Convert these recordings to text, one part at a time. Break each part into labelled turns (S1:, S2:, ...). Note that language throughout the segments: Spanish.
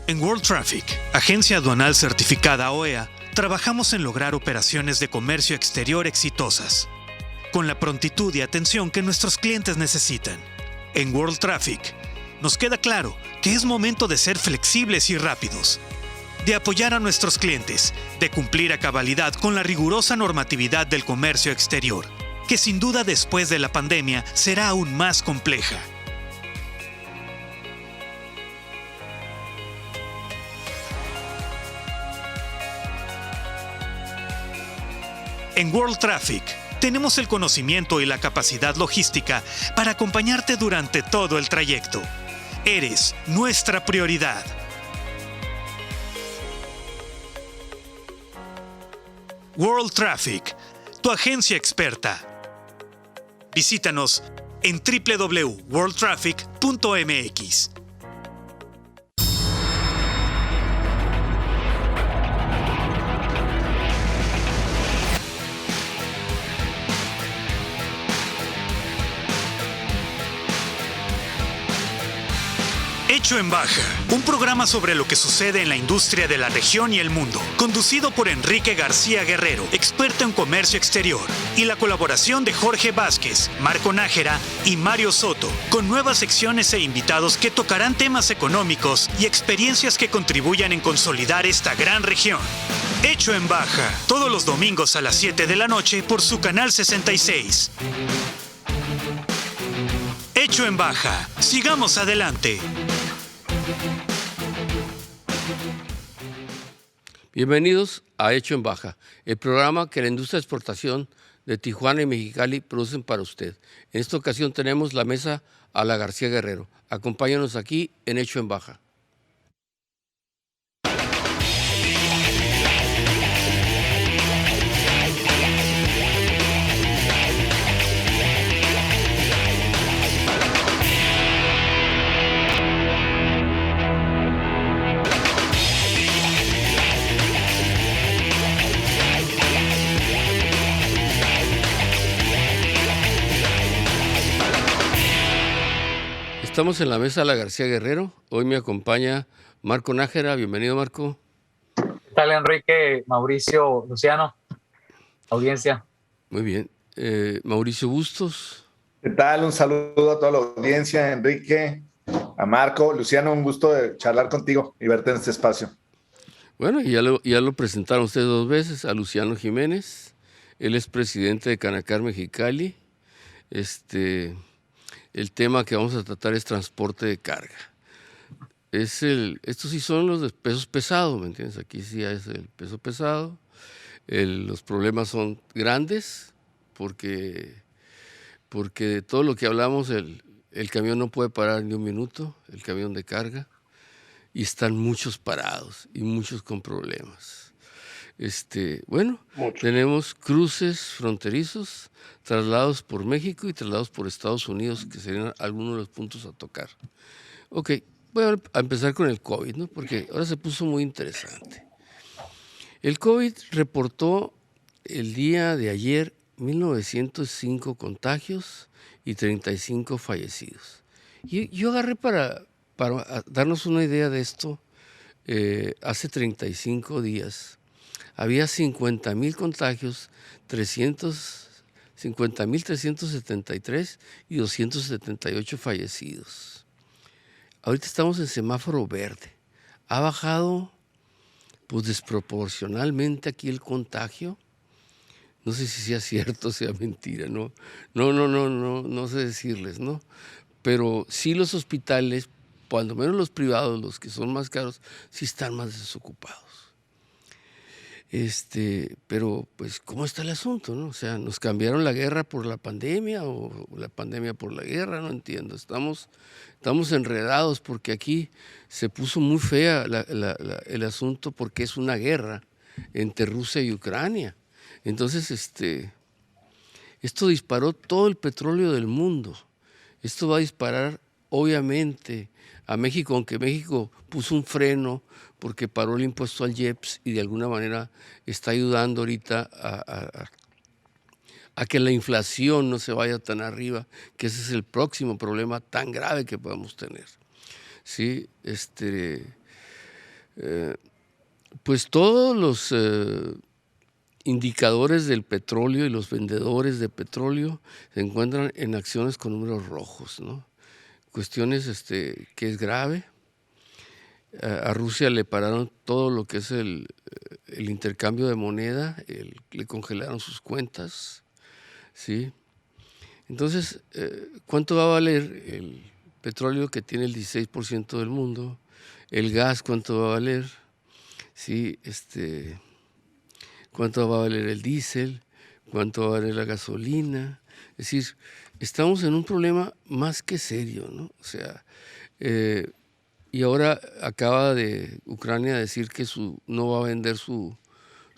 S1: En World Traffic, agencia aduanal certificada OEA, trabajamos en lograr operaciones de comercio exterior exitosas, con la prontitud y atención que nuestros clientes necesitan. En World Traffic, nos queda claro que es momento de ser flexibles y rápidos, de apoyar a nuestros clientes, de cumplir a cabalidad con la rigurosa normatividad del comercio exterior, que sin duda después de la pandemia será aún más compleja. En World Traffic, tenemos el conocimiento y la capacidad logística para acompañarte durante todo el trayecto. Eres nuestra prioridad. World Traffic, tu agencia experta. Visítanos en www.worldtraffic.mx. Hecho en Baja, un programa sobre lo que sucede en la industria de la región y el mundo, conducido por Enrique García Guerrero, experto en comercio exterior, y la colaboración de Jorge Vázquez, Marco Nájera y Mario Soto, con nuevas secciones e invitados que tocarán temas económicos y experiencias que contribuyan en consolidar esta gran región. Hecho en Baja, todos los domingos a las 7 de la noche por su canal 66. Hecho en Baja, sigamos adelante.
S2: Bienvenidos a Hecho en Baja, el programa que la industria de exportación de Tijuana y Mexicali producen para usted. En esta ocasión tenemos la mesa a la García Guerrero. Acompáñanos aquí en Hecho en Baja. Estamos en la mesa de la García Guerrero. Hoy me acompaña Marco Nájera. Bienvenido, Marco.
S3: ¿Qué tal, Enrique, Mauricio, Luciano, audiencia?
S2: Muy bien. Mauricio Bustos.
S4: ¿Qué tal? Un saludo a toda la audiencia, Enrique, a Marco, Luciano, un gusto de charlar contigo y verte en este espacio.
S2: Bueno, ya lo presentaron ustedes dos veces, a Luciano Jiménez. Él es presidente de Canacar Mexicali. El tema que vamos a tratar es transporte de carga. Estos sí son los de pesos pesados, ¿me entiendes? Aquí sí es el peso pesado. Los problemas son grandes porque de todo lo que hablamos, el camión no puede parar ni un minuto, el camión de carga, y están muchos parados y muchos con problemas. Tenemos cruces fronterizos, traslados por México y traslados por Estados Unidos, que serían algunos de los puntos a tocar. Ok, voy a empezar con el COVID, ¿no? Porque ahora se puso muy interesante. El COVID reportó el día de ayer 1905 contagios y 35 fallecidos. Y yo agarré para darnos una idea de esto, hace 35 días. Había 50,000 contagios, 50,373 y 278 fallecidos. Ahorita estamos en semáforo verde. Ha bajado pues desproporcionalmente aquí el contagio. No sé si sea cierto o sea mentira, no sé decirles, ¿no? Pero sí los hospitales, cuando menos los privados, los que son más caros, sí están más desocupados. Pero pues, ¿cómo está el asunto, no? O sea, ¿nos cambiaron la guerra por la pandemia o la pandemia por la guerra? No entiendo. Estamos enredados porque aquí se puso muy fea el asunto porque es una guerra entre Rusia y Ucrania. Entonces, esto disparó todo el petróleo del mundo. Esto va a disparar, obviamente, a México, aunque México puso un freno porque paró el impuesto al IEPS y de alguna manera está ayudando ahorita a que la inflación no se vaya tan arriba, que ese es el próximo problema tan grave que podemos tener. ¿Sí? pues todos los indicadores del petróleo y los vendedores de petróleo se encuentran en acciones con números rojos, ¿no? Cuestiones que es grave. A Rusia le pararon todo lo que es el intercambio de moneda, le congelaron sus cuentas, ¿sí? Entonces, ¿cuánto va a valer el petróleo que tiene el 16% del mundo? El gas, ¿cuánto va a valer? ¿Sí? ¿Cuánto va a valer el diésel? ¿Cuánto va a valer la gasolina? Es decir, estamos en un problema más que serio, ¿no? O sea, y ahora acaba de Ucrania decir que no va a vender su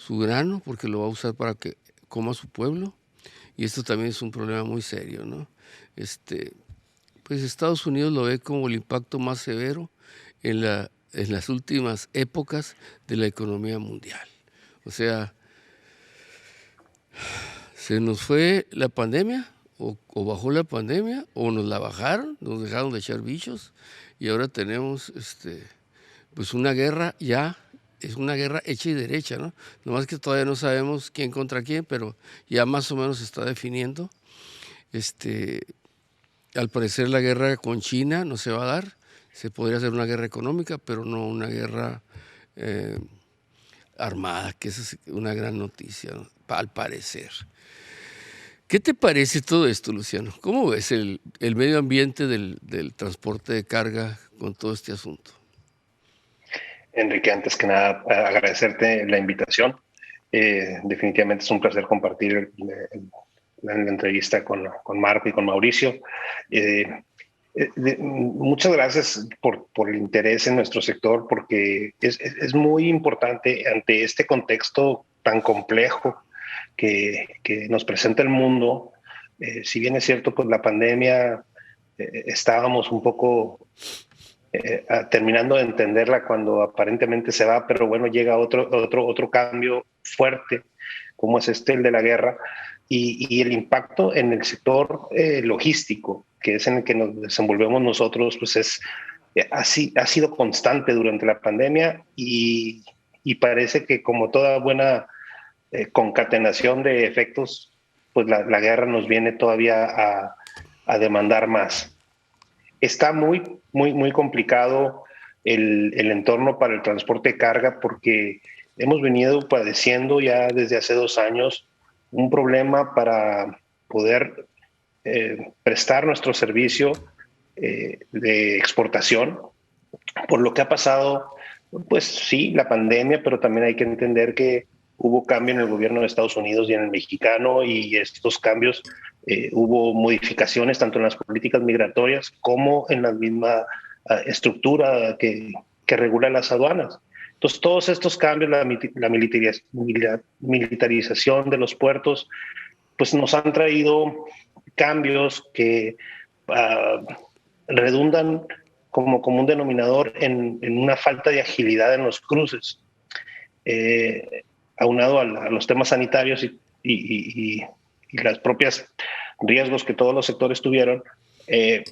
S2: grano porque lo va a usar para que coma su pueblo. Y esto también es un problema muy serio, ¿no? Pues Estados Unidos lo ve como el impacto más severo en las últimas épocas de la economía mundial. O sea, se nos fue la pandemia, o bajó la pandemia, o nos la bajaron, nos dejaron de echar bichos, y ahora tenemos pues una guerra ya, es una guerra hecha y derecha, ¿no? Nomás que todavía no sabemos quién contra quién, pero ya más o menos se está definiendo. Al parecer la guerra con China no se va a dar, se podría hacer una guerra económica, pero no una guerra armada, que esa es una gran noticia, ¿no? Al parecer. ¿Qué te parece todo esto, Luciano? ¿Cómo ves el medio ambiente del transporte de carga con todo este asunto?
S5: Enrique, antes que nada, agradecerte la invitación. Definitivamente es un placer compartir la entrevista con Marco y con Mauricio. Muchas gracias por el interés en nuestro sector, porque es muy importante ante este contexto tan complejo que nos presenta el mundo. Si bien es cierto, pues la pandemia estábamos un poco terminando de entenderla cuando aparentemente se va, pero bueno, llega otro cambio fuerte, como es el de la guerra, y el impacto en el sector logístico, que es en el que nos desenvolvemos nosotros, pues ha sido constante durante la pandemia, y parece que como toda buena concatenación de efectos, pues la guerra nos viene todavía a demandar más. Está muy complicado el entorno para el transporte de carga, porque hemos venido padeciendo ya desde hace 2 años un problema para poder prestar nuestro servicio de exportación, por lo que ha pasado, pues sí, la pandemia, pero también hay que entender que hubo cambio en el gobierno de Estados Unidos y en el mexicano, y estos cambios hubo modificaciones tanto en las políticas migratorias como en la misma estructura que regula las aduanas. Entonces, todos estos cambios, la militarización de los puertos, pues nos han traído cambios que redundan como un denominador en una falta de agilidad en los cruces. Aunado a los temas sanitarios y las propias riesgos que todos los sectores tuvieron, el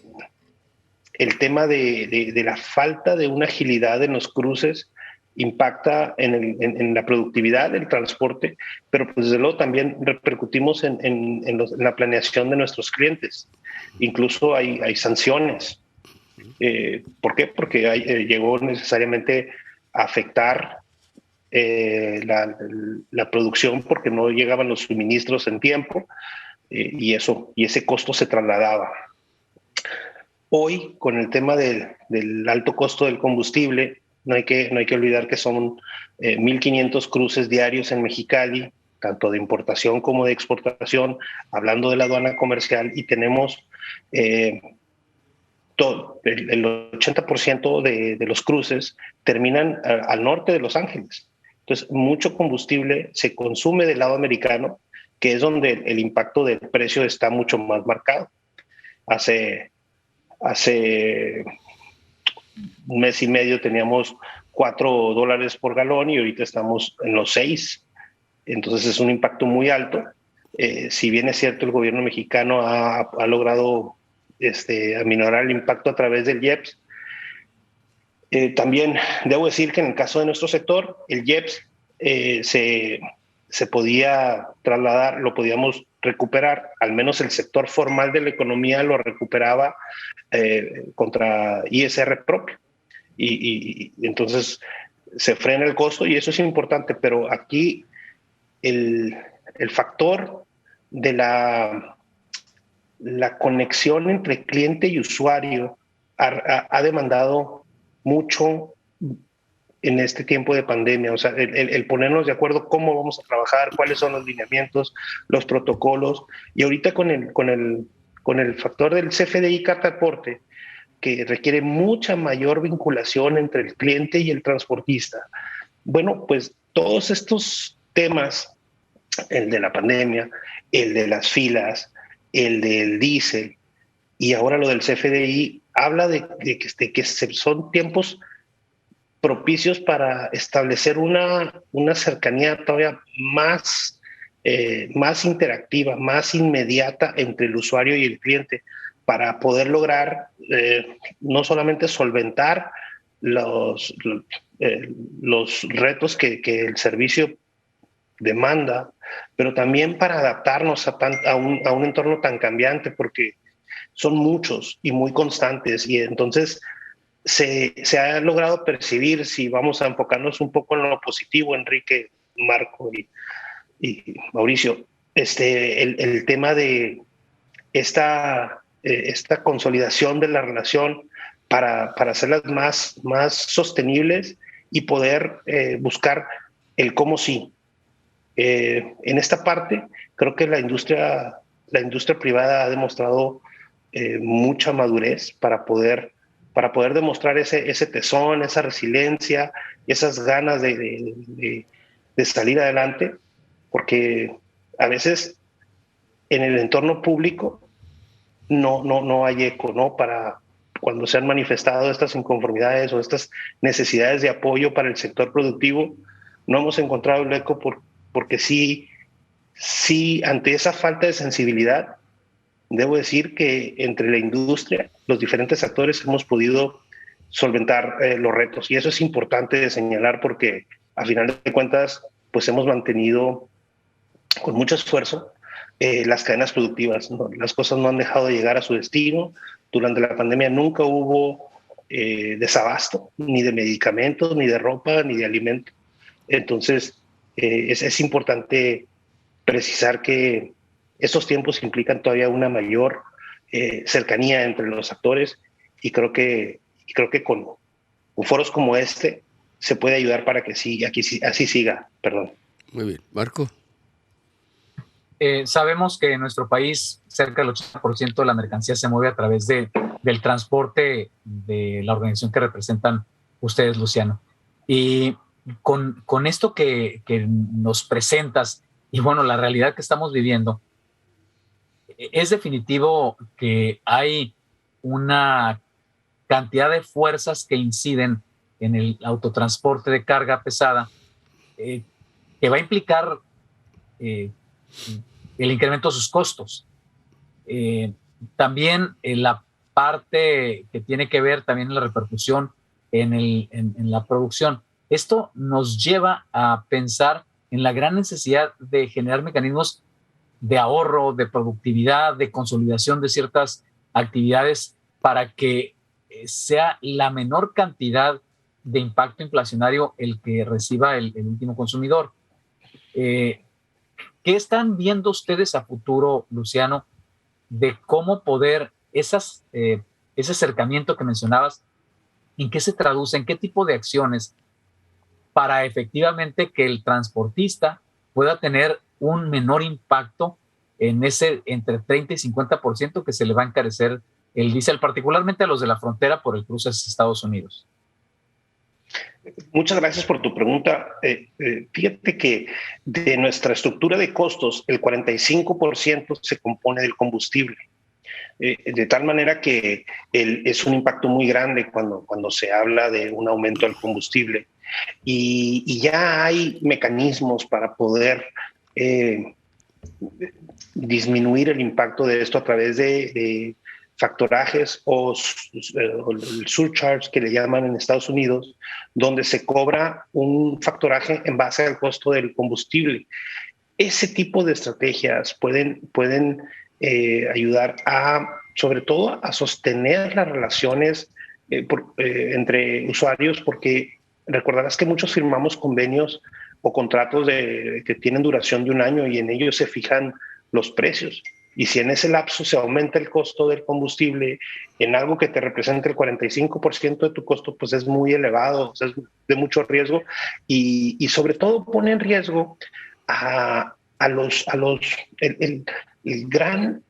S5: tema de la falta de una agilidad en los cruces impacta en la productividad del transporte, pero pues desde luego también repercutimos en la planeación de nuestros clientes. Incluso hay sanciones. ¿Por qué? Porque llegó necesariamente a afectar la producción, porque no llegaban los suministros en tiempo, y ese costo se trasladaba. Hoy, con el tema del alto costo del combustible, no hay que olvidar que son 1,500 cruces diarios en Mexicali, tanto de importación como de exportación, hablando de la aduana comercial, y tenemos el 80% de los cruces terminan al norte de Los Ángeles. Entonces, mucho combustible se consume del lado americano, que es donde el impacto del precio está mucho más marcado. Hace 1 mes y medio teníamos $4 por galón y ahorita estamos en los 6. Entonces es un impacto muy alto. Si bien es cierto, el gobierno mexicano ha logrado aminorar el impacto a través del IEPS, También debo decir que en el caso de nuestro sector, el IEPS se podía trasladar, lo podíamos recuperar, al menos el sector formal de la economía lo recuperaba contra ISR propio. Y entonces se frena el costo y eso es importante, pero aquí el factor de la conexión entre cliente y usuario ha demandado mucho en este tiempo de pandemia. O sea, el ponernos de acuerdo cómo vamos a trabajar, cuáles son los lineamientos, los protocolos. Y ahorita con el factor del CFDI Carta Aporte, que requiere mucha mayor vinculación entre el cliente y el transportista. Bueno, pues todos estos temas, el de la pandemia, el de las filas, el del diésel y ahora lo del CFDI, habla de que son tiempos propicios para establecer una cercanía todavía más interactiva, más inmediata entre el usuario y el cliente, para poder lograr no solamente solventar los retos que el servicio demanda, pero también para adaptarnos a un entorno tan cambiante, porque son muchos y muy constantes, y entonces se ha logrado percibir, si vamos a enfocarnos un poco en lo positivo, Enrique, Marco y Mauricio, el tema de esta consolidación de la relación para hacerlas más sostenibles y poder buscar el cómo sí. En esta parte, creo que la industria privada ha demostrado mucha madurez para poder demostrar ese tesón, esa resiliencia, esas ganas de salir adelante, porque a veces en el entorno público no hay eco, ¿no? Para cuando se han manifestado estas inconformidades o estas necesidades de apoyo para el sector productivo, no hemos encontrado el eco porque sí, ante esa falta de sensibilidad, debo decir que entre la industria, los diferentes actores hemos podido solventar los retos, y eso es importante de señalar, porque a final de cuentas pues hemos mantenido con mucho esfuerzo las cadenas productivas, ¿no? Las cosas no han dejado de llegar a su destino. Durante la pandemia nunca hubo desabasto, ni de medicamentos, ni de ropa, ni de alimentos. Entonces es importante precisar que estos tiempos implican todavía una mayor cercanía entre los actores, y creo que con foros como este se puede ayudar para que así siga. Perdón.
S2: Muy bien. Marco.
S3: Sabemos que en nuestro país cerca del 80% de la mercancía se mueve a través del transporte de la organización que representan ustedes, Luciano. Y con esto que nos presentas, y bueno, la realidad que estamos viviendo, es definitivo que hay una cantidad de fuerzas que inciden en el autotransporte de carga pesada, que va a implicar el incremento de sus costos. También la parte que tiene que ver también en la repercusión en la producción. Esto nos lleva a pensar en la gran necesidad de generar mecanismos de ahorro, de productividad, de consolidación de ciertas actividades para que sea la menor cantidad de impacto inflacionario el que reciba el último consumidor. ¿Qué están viendo ustedes a futuro, Luciano, de cómo poder ese acercamiento que mencionabas, en qué se traduce, en qué tipo de acciones para efectivamente que el transportista pueda tener un menor impacto en ese entre 30 y 50% que se le va a encarecer el diésel, particularmente a los de la frontera por el cruce hacia Estados Unidos?
S5: Muchas gracias por tu pregunta. Fíjate que de nuestra estructura de costos, el 45% se compone del combustible. De tal manera que es un impacto muy grande cuando se habla de un aumento del combustible. Y ya hay mecanismos para poder disminuir el impacto de esto a través de factorajes o el surcharge que le llaman en Estados Unidos, donde se cobra un factoraje en base al costo del combustible. Ese tipo de estrategias pueden ayudar sobre todo a sostener las relaciones entre usuarios, porque recordarás que muchos firmamos convenios o contratos que tienen duración de un año y en ellos se fijan los precios. Y si en ese lapso se aumenta el costo del combustible en algo que te representa el 45% de tu costo, pues es muy elevado, o sea, es de mucho riesgo y sobre todo pone en riesgo el gran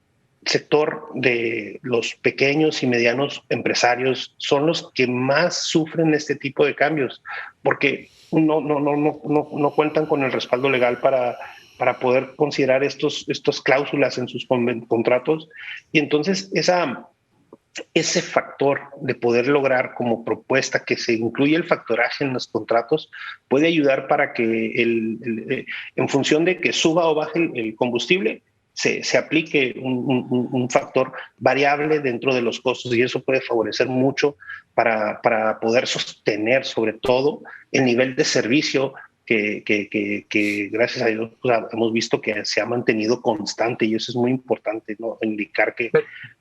S5: sector de los pequeños y medianos empresarios. Son los que más sufren este tipo de cambios porque no cuentan con el respaldo legal para poder considerar estos cláusulas en sus contratos. Y entonces ese factor de poder lograr como propuesta que se incluya el factoraje en los contratos puede ayudar para que en función de que suba o baje el combustible, se aplique un factor variable dentro de los costos, y eso puede favorecer mucho para poder sostener sobre todo el nivel de servicio que gracias a Dios hemos visto que se ha mantenido constante, y eso es muy importante, ¿no? Indicar que...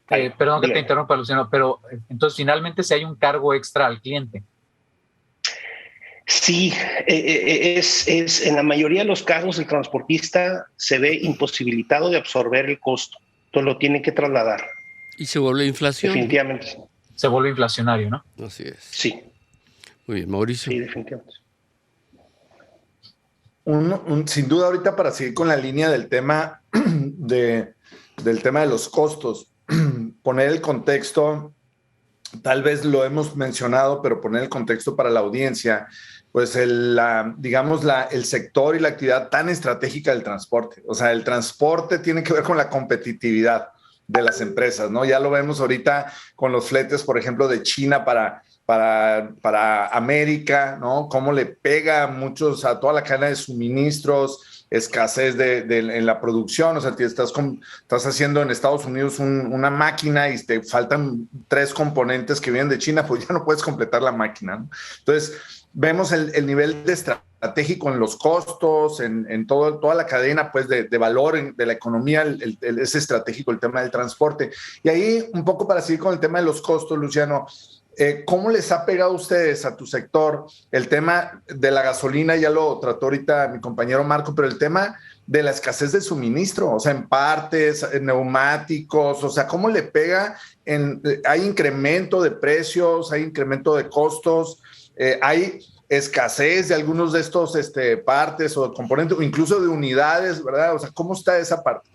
S3: Perdón que te interrumpa, Luciano, pero entonces finalmente si hay un cargo extra al cliente.
S5: Sí, es en la mayoría de los casos el transportista se ve imposibilitado de absorber el costo, entonces lo tiene que trasladar.
S2: Y se vuelve inflación.
S5: Definitivamente.
S3: Se vuelve inflacionario, ¿no?
S2: Así es.
S5: Sí.
S2: Muy bien, Mauricio.
S5: Sí, definitivamente.
S4: Sin duda, ahorita para seguir con la línea del tema del tema de los costos, poner el contexto, tal vez lo hemos mencionado, pero poner el contexto para la audiencia, pues el sector y la actividad tan estratégica del transporte. O sea, el transporte tiene que ver con la competitividad de las empresas, ¿no? Ya lo vemos ahorita con los fletes, por ejemplo, de China para América, ¿no? Cómo le pega a toda la cadena de suministros, escasez en la producción. O sea, estás haciendo en Estados Unidos una máquina y te faltan 3 componentes que vienen de China, pues ya no puedes completar la máquina, ¿no? Entonces, vemos el nivel de estratégico en los costos, en toda la cadena pues, de valor de la economía, es estratégico el tema del transporte. Y ahí, un poco para seguir con el tema de los costos, Luciano, ¿cómo les ha pegado a ustedes, a tu sector, el tema de la gasolina? Ya lo trató ahorita mi compañero Marco, pero el tema de la escasez de suministro, o sea, en partes, en neumáticos, o sea, ¿cómo le pega? ¿Hay incremento de precios? ¿Hay incremento de costos? ¿Hay escasez de algunos de estos partes o componentes, o incluso de unidades, verdad? O sea, ¿cómo está esa parte?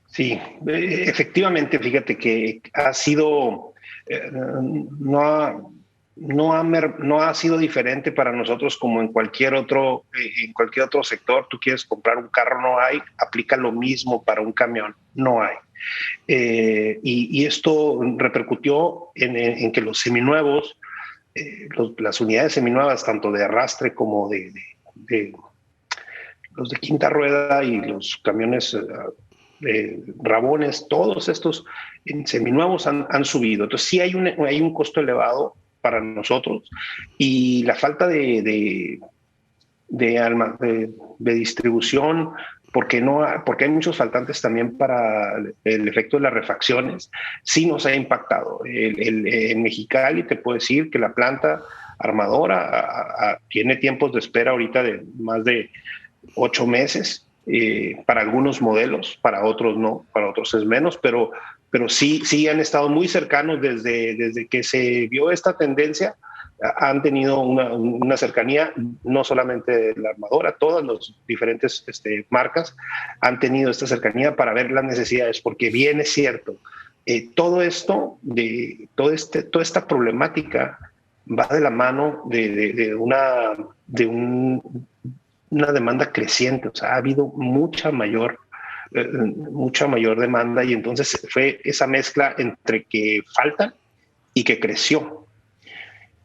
S5: Sí, efectivamente, fíjate que ha sido... no ha sido diferente para nosotros como en cualquier otro sector. Tú quieres comprar un carro, no hay, aplica lo mismo para un camión, no hay. Y esto repercutió en que los seminuevos, las unidades seminuevas, tanto de arrastre como de los de quinta rueda y los camiones rabones, todos estos seminuevos han subido. Entonces sí hay un costo elevado para nosotros, y la falta de distribución, porque hay muchos faltantes también para el efecto de las refacciones, sí nos ha impactado. En Mexicali te puedo decir que la planta armadora tiene tiempos de espera ahorita de más de 8 meses. Para algunos modelos, para otros no, para otros es menos, pero sí han estado muy cercanos desde que se vio esta tendencia. Han tenido una cercanía, no solamente la armadora, todas las diferentes marcas han tenido esta cercanía para ver las necesidades, porque bien es cierto, todo esto, toda esta problemática va de la mano de una demanda creciente. O sea, ha habido mucha mayor demanda, y entonces fue esa mezcla entre que faltan y que creció.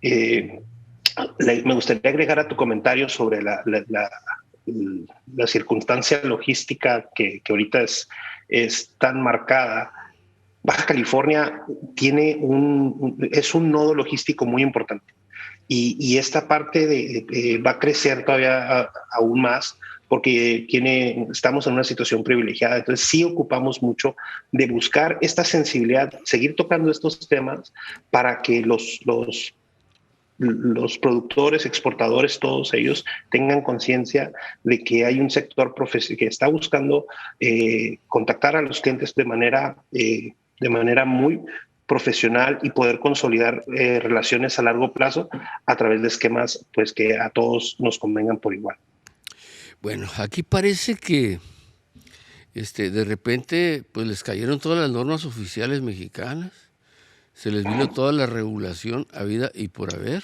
S5: Me gustaría agregar a tu comentario sobre la circunstancia logística que ahorita es tan marcada. Baja California es un nodo logístico muy importante y esta parte va a crecer todavía aún más porque estamos en una situación privilegiada. Entonces sí ocupamos mucho de buscar esta sensibilidad, seguir tocando estos temas para que los productores, exportadores, todos ellos tengan conciencia de que hay un sector que está buscando contactar a los clientes de manera muy profesional y poder consolidar relaciones a largo plazo a través de esquemas pues que a todos nos convengan por igual.
S2: Bueno, aquí parece que de repente pues les cayeron todas las normas oficiales mexicanas, se les vino toda la regulación habida y por haber,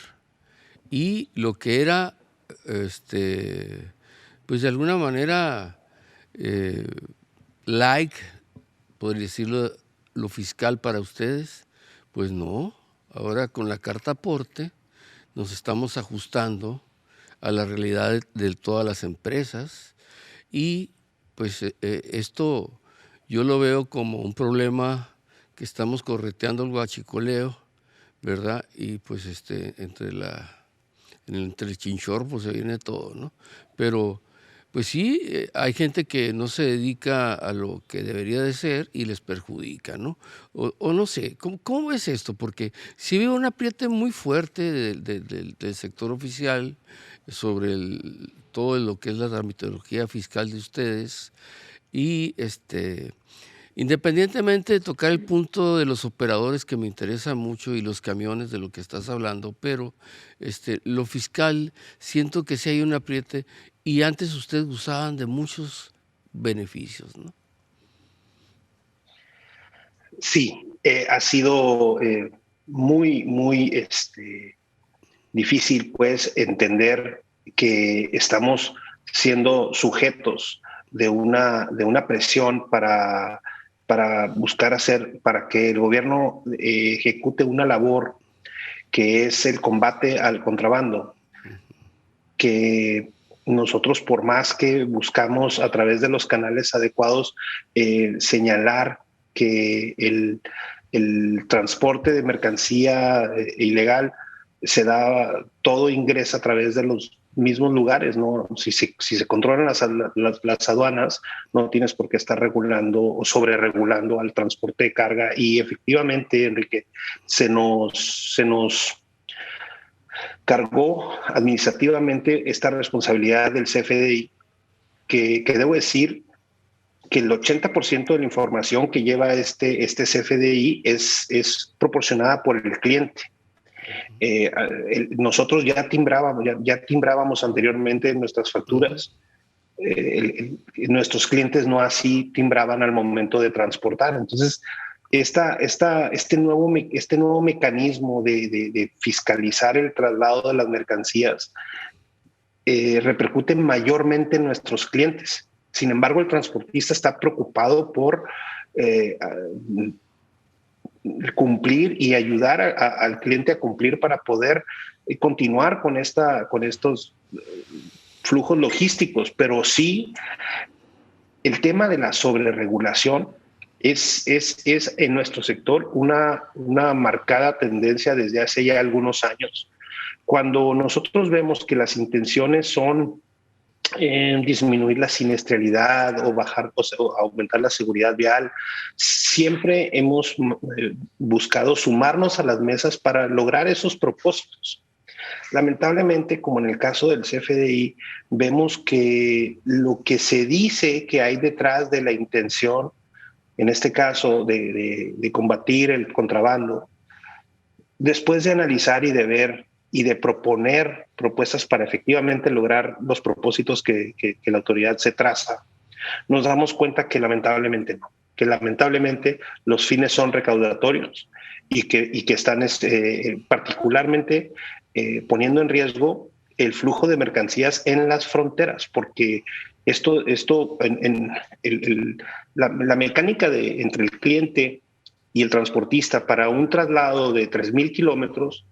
S2: y lo que era pues de alguna manera podría decirlo, lo fiscal para ustedes, pues no. Ahora con la carta aporte nos estamos ajustando a la realidad de todas las empresas y pues esto yo lo veo como un problema que estamos correteando el guachicoleo, ¿verdad? Y pues entre el chinchorro pues se viene todo, ¿no? Pero pues sí, hay gente que no se dedica a lo que debería de ser y les perjudica, ¿no? O no sé, ¿cómo es esto? Porque sí veo un apriete muy fuerte del sector oficial sobre todo lo que es la tramitología fiscal de ustedes y independientemente de tocar el punto de los operadores que me interesa mucho y los camiones de lo que estás hablando, pero lo fiscal siento que sí hay un apriete y antes ustedes usaban de muchos beneficios, ¿no?
S5: Sí, ha sido muy, muy difícil pues entender que estamos siendo sujetos de una presión para buscar para que el gobierno ejecute una labor que es el combate al contrabando, que nosotros por más que buscamos a través de los canales adecuados señalar que el transporte de mercancía ilegal todo ingresa a través de los mismos lugares, ¿no? Si se controlan las aduanas, no tienes por qué estar regulando o sobreregulando al transporte de carga y efectivamente, Enrique, se nos cargó administrativamente esta responsabilidad del CFDI, que debo decir que el 80% de la información que lleva este CFDI es proporcionada por el cliente. Nosotros ya timbrábamos anteriormente nuestras facturas. Nuestros clientes no así timbraban al momento de transportar. Entonces, este nuevo mecanismo de fiscalizar el traslado de las mercancías repercute mayormente en nuestros clientes. Sin embargo, el transportista está preocupado por cumplir y ayudar al cliente a cumplir para poder continuar con estos flujos logísticos. Pero sí, el tema de la sobreregulación es en nuestro sector una marcada tendencia desde hace ya algunos años. Cuando nosotros vemos que las intenciones son disminuir la siniestralidad o aumentar la seguridad vial, siempre hemos buscado sumarnos a las mesas para lograr esos propósitos. Lamentablemente, como en el caso del CFDI, vemos que lo que se dice que hay detrás de la intención, en este caso de combatir el contrabando, después de analizar y de ver y de proponer propuestas para efectivamente lograr los propósitos que la autoridad se traza, nos damos cuenta que lamentablemente no, que lamentablemente los fines son recaudatorios y que están particularmente poniendo en riesgo el flujo de mercancías en las fronteras, porque la mecánica entre el cliente y el transportista para un traslado de 3,000 kilómetros,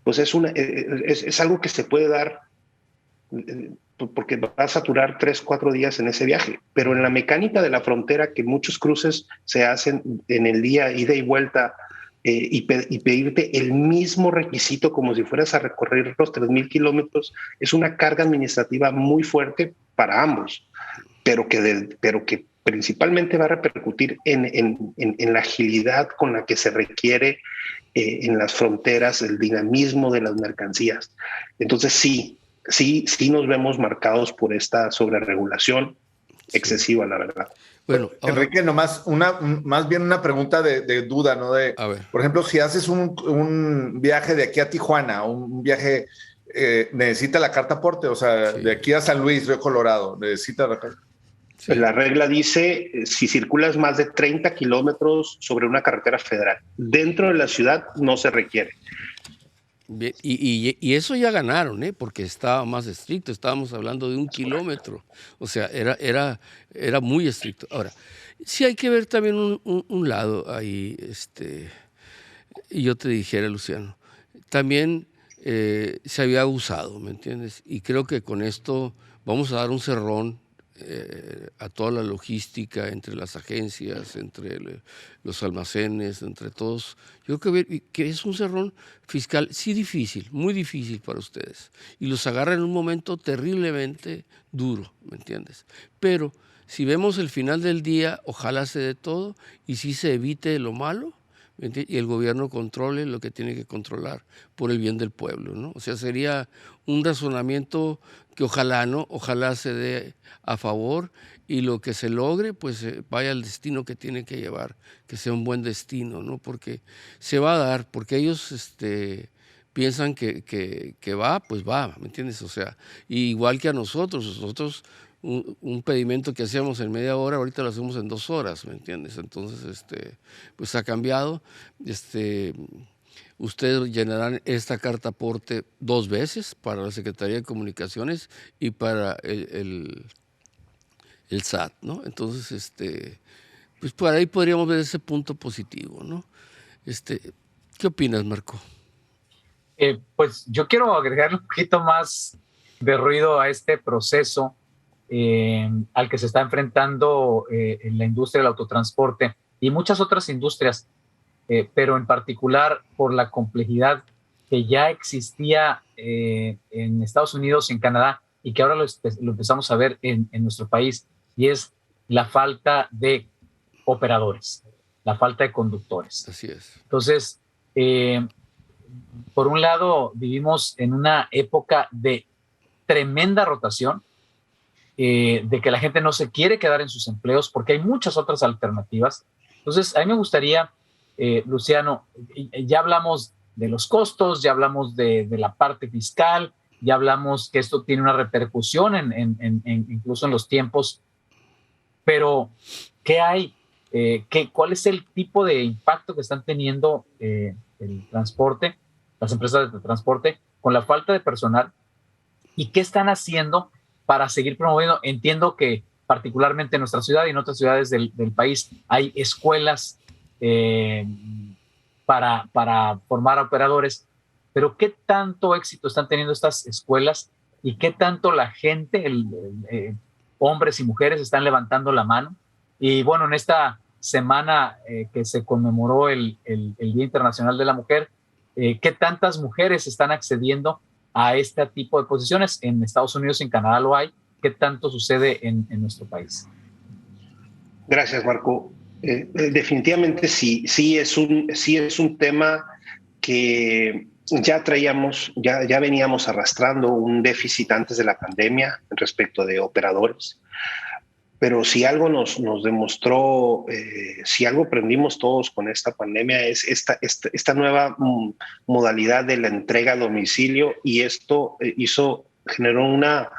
S5: pues es algo que se puede dar porque va a saturar 3-4 días en ese viaje. Pero en la mecánica de la frontera, que muchos cruces se hacen en el día ida y vuelta, y pedirte el mismo requisito como si fueras a recorrer los 3,000 kilómetros, es una carga administrativa muy fuerte para ambos, pero que principalmente va a repercutir en la agilidad con la que se requiere en las fronteras, el dinamismo de las mercancías. Entonces sí nos vemos marcados por esta sobreregulación excesiva, la verdad.
S4: Bueno, ahora, Enrique, nomás más bien una pregunta de duda, ¿no? Por ejemplo, si haces un viaje de aquí a Tijuana, un viaje, necesita la carta aporte, o sea, de aquí a San Luis, Río Colorado, necesita la carta.
S5: Sí. La regla dice, si circulas más de 30 kilómetros sobre una carretera federal, dentro de la ciudad no se requiere.
S2: Bien, y eso ya ganaron, porque estaba más estricto, estábamos hablando de 1 kilómetro, o sea, era muy estricto. Ahora, sí hay que ver también un lado ahí, y yo te dijera, Luciano, también se había abusado, ¿me entiendes? Y creo que con esto vamos a dar un cerrón a toda la logística entre las agencias, entre los almacenes, entre todos. Yo creo que es un cerrón fiscal, sí difícil, muy difícil para ustedes. Y los agarra en un momento terriblemente duro, ¿me entiendes? Pero si vemos el final del día, ojalá se dé todo y sí se evite lo malo, y el gobierno controle lo que tiene que controlar por el bien del pueblo, ¿no? O sea, sería un razonamiento que ojalá se dé a favor y lo que se logre, pues vaya al destino que tiene que llevar, que sea un buen destino, ¿no? Porque se va a dar, porque ellos piensan que va, pues va, ¿me entiendes? O sea, igual que a nosotros un pedimento que hacíamos en media hora, ahorita lo hacemos en 2 horas, ¿me entiendes? Entonces, pues ha cambiado. Ustedes llenarán esta carta aporte 2 veces para la Secretaría de Comunicaciones y para el SAT, ¿no? Entonces, pues por ahí podríamos ver ese punto positivo, ¿no? ¿Qué opinas, Marco?
S3: Pues yo quiero agregarle un poquito más de ruido a este proceso al que se está enfrentando en la industria del autotransporte y muchas otras industrias, pero en particular por la complejidad que ya existía en Estados Unidos y en Canadá y que ahora lo empezamos a ver en nuestro país, y es la falta de operadores, la falta de conductores.
S2: Así es.
S3: Entonces, por un lado, vivimos en una época de tremenda rotación, de que la gente no se quiere quedar en sus empleos porque hay muchas otras alternativas. Entonces, a mí me gustaría, Luciano, ya hablamos de los costos, ya hablamos de la parte fiscal, ya hablamos que esto tiene una repercusión incluso en los tiempos, pero ¿qué hay? ¿Cuál es el tipo de impacto que están teniendo el transporte, las empresas de transporte, con la falta de personal? ¿Y qué están haciendo para seguir promoviendo? Entiendo que particularmente en nuestra ciudad y en otras ciudades del país hay escuelas para formar operadores, pero ¿qué tanto éxito están teniendo estas escuelas y qué tanto la gente, hombres y mujeres, están levantando la mano? Y bueno, en esta semana que se conmemoró el Día Internacional de la Mujer, ¿qué tantas mujeres están accediendo a este tipo de posiciones? En Estados Unidos y en Canadá lo hay. ¿Qué tanto sucede en nuestro país?
S5: Gracias, Marco. Definitivamente sí es un tema que ya veníamos arrastrando un déficit antes de la pandemia respecto de operadores. Pero si algo nos demostró, si algo aprendimos todos con esta pandemia es esta nueva modalidad de la entrega a domicilio, y esto generó una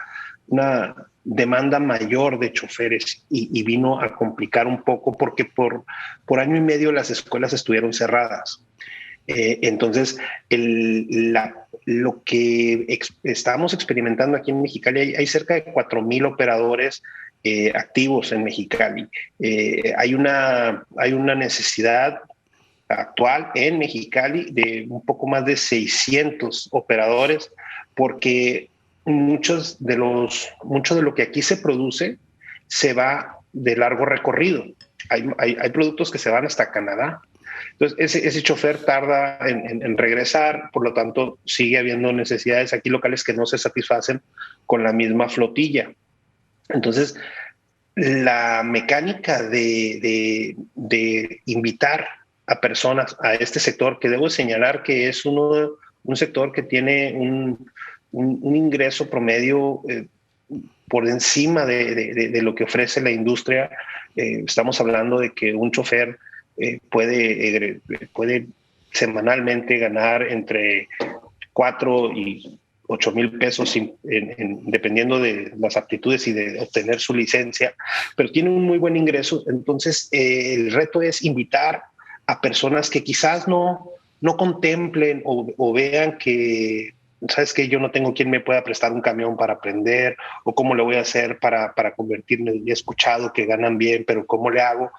S5: demanda mayor de choferes y vino a complicar un poco porque por 1 año y medio las escuelas estuvieron cerradas. Entonces, lo que estamos experimentando aquí en Mexicali, hay cerca de 4,000 operadores activos en Mexicali. Hay una necesidad actual en Mexicali de un poco más de 600 operadores, porque mucho de lo que aquí se produce se va de largo recorrido. Hay productos que se van hasta Canadá. Entonces, ese chofer tarda en regresar, por lo tanto, sigue habiendo necesidades aquí locales que no se satisfacen con la misma flotilla. Entonces, la mecánica de invitar a personas a este sector, que debo señalar que es un sector que tiene un ingreso promedio por encima de lo que ofrece la industria. Estamos hablando de que un chofer puede semanalmente ganar entre 4 y 8 mil pesos dependiendo de las aptitudes y de obtener su licencia, pero tiene un muy buen ingreso. Entonces, el reto es invitar a personas que quizás no contemplen o vean que, ¿sabes qué? Yo no tengo quien me pueda prestar un camión para aprender, o cómo le voy a hacer para convertirme. He escuchado que ganan bien, pero ¿cómo le hago?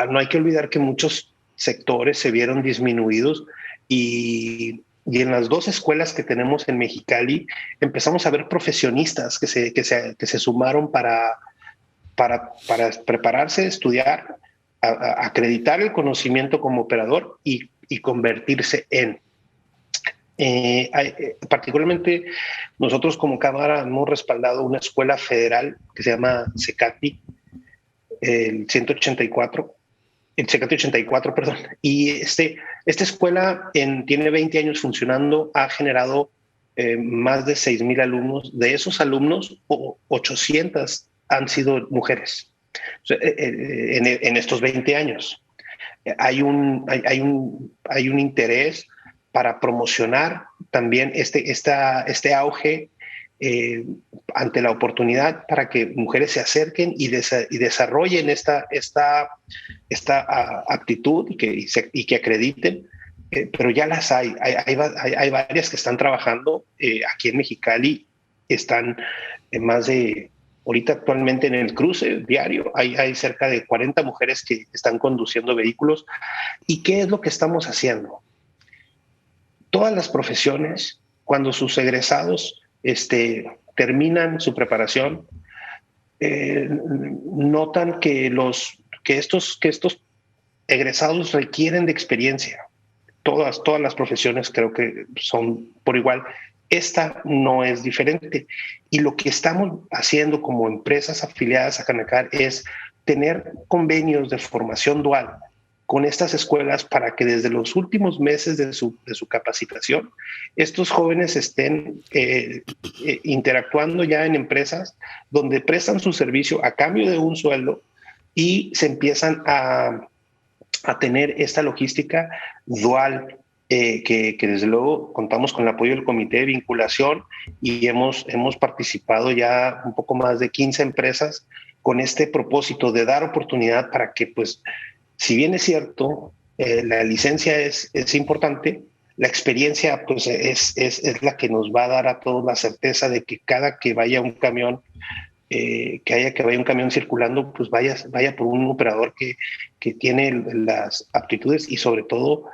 S5: No hay que olvidar que muchos sectores se vieron disminuidos y en las 2 escuelas que tenemos en Mexicali empezamos a ver profesionistas que se sumaron para prepararse, estudiar, acreditar el conocimiento como operador y convertirse en. Particularmente nosotros como Cámara hemos respaldado una escuela federal que se llama CECATI, el 184, el CECATI 84, perdón. Y esta escuela tiene 20 años funcionando, ha generado más de 6,000 alumnos. De esos alumnos, 800 han sido mujeres. O sea, en estos 20 años hay un interés para promocionar también este auge ante la oportunidad para que mujeres se acerquen y desarrollen esta aptitud y que acrediten, pero ya las hay varias que están trabajando aquí en Mexicali. Están en más de, ahorita actualmente en el cruce diario hay cerca de 40 mujeres que están conduciendo vehículos. ¿Y qué es lo que estamos haciendo? Todas las profesiones, cuando sus egresados terminan su preparación, notan que estos egresados requieren de experiencia. Todas las profesiones creo que son por igual. Esta no es diferente. Y lo que estamos haciendo como empresas afiliadas a Canacar es tener convenios de formación dual con estas escuelas para que desde los últimos meses de su capacitación estos jóvenes estén interactuando ya en empresas donde prestan su servicio a cambio de un sueldo y se empiezan a tener esta logística dual, que desde luego contamos con el apoyo del Comité de Vinculación y hemos participado ya un poco más de 15 empresas con este propósito de dar oportunidad para que, pues, si bien es cierto, la licencia es importante, la experiencia pues es la que nos va a dar a todos la certeza de que cada que vaya un camión, vaya un camión circulando, pues vaya por un operador que tiene las aptitudes y sobre todo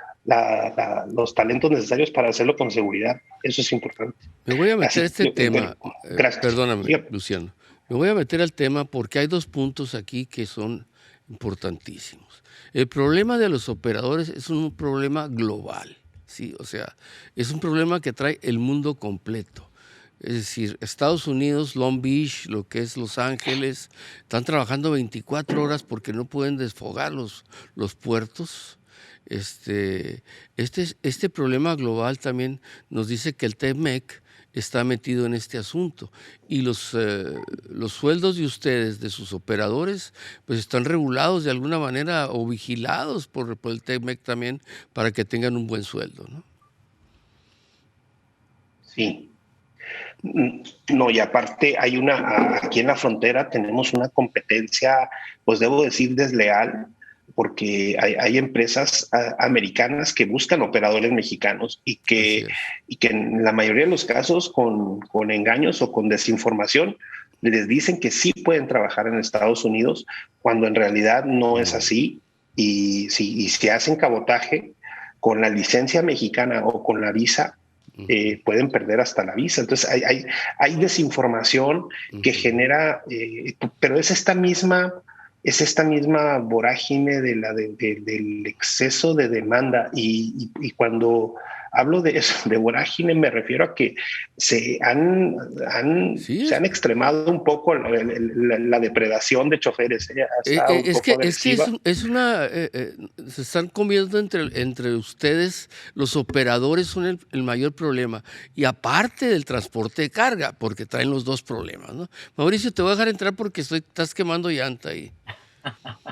S5: los talentos necesarios para hacerlo con seguridad. Eso es importante.
S2: Me voy a meter tema.
S5: Gracias.
S2: Perdóname, Luciano. Me voy a meter al tema porque hay 2 puntos aquí que son importantísimos. El problema de los operadores es un problema global, ¿sí? O sea, es un problema que trae el mundo completo. Es decir, Estados Unidos, Long Beach, lo que es Los Ángeles, están trabajando 24 horas porque no pueden desfogar los puertos. Este problema global también nos dice que el TEMEC está metido en este asunto y los sueldos de ustedes, de sus operadores, pues están regulados de alguna manera o vigilados por el TEMEC también para que tengan un buen sueldo, ¿no?
S5: Sí. No, y aparte aquí en la frontera tenemos una competencia, pues debo decir, desleal, porque hay empresas americanas que buscan operadores mexicanos y que en la mayoría de los casos con engaños o con desinformación les dicen que sí pueden trabajar en Estados Unidos cuando en realidad no es así. Y si hacen cabotaje con la licencia mexicana o con la visa, pueden perder hasta la visa. Entonces hay desinformación que genera, pero es esta misma vorágine del exceso de demanda. Y cuando hablo de eso, de vorágine, me refiero a que se han extremado un poco la depredación de choferes.
S2: Se están comiendo entre ustedes, los operadores son el mayor problema. Y aparte del transporte de carga, porque traen los dos problemas, ¿no? Mauricio, te voy a dejar entrar porque estás quemando llanta ahí.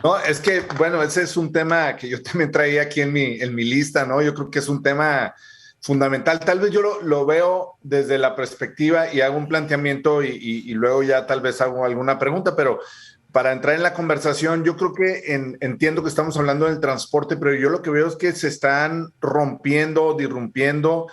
S4: No, es que, bueno, ese es un tema que yo también traía aquí en mi lista, ¿no? Yo creo que es un tema fundamental. Tal vez yo lo veo desde la perspectiva y hago un planteamiento y luego ya tal vez hago alguna pregunta, pero para entrar en la conversación, yo creo que entiendo que estamos hablando del transporte, pero yo lo que veo es que se están disrumpiendo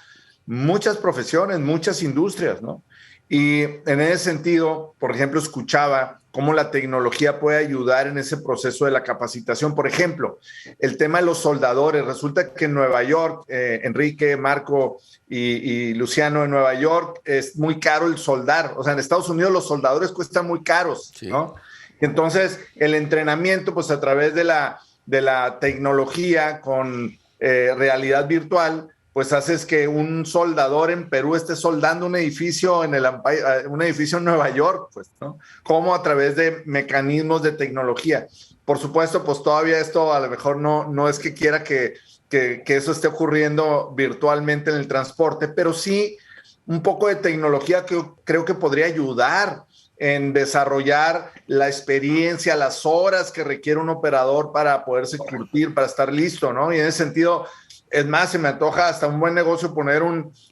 S4: muchas profesiones, muchas industrias, ¿no? Y en ese sentido, por ejemplo, escuchaba cómo la tecnología puede ayudar en ese proceso de la capacitación. Por ejemplo, el tema de los soldadores. Resulta que en Nueva York, Enrique, Marco y Luciano, en Nueva York es muy caro el soldar. O sea, en Estados Unidos los soldadores cuestan muy caros, ¿no? Entonces, el entrenamiento, pues a través de la tecnología con realidad virtual, pues haces que un soldador en Perú esté soldando un edificio en Nueva York, pues, ¿no? Como a través de mecanismos de tecnología. Por supuesto, pues todavía esto a lo mejor no es que quiera que eso esté ocurriendo virtualmente en el transporte, pero sí un poco de tecnología que creo que podría ayudar en desarrollar la experiencia, las horas que requiere un operador para poderse curtir, para estar listo, ¿no? Y en ese sentido, es más, se me antoja hasta un buen negocio poner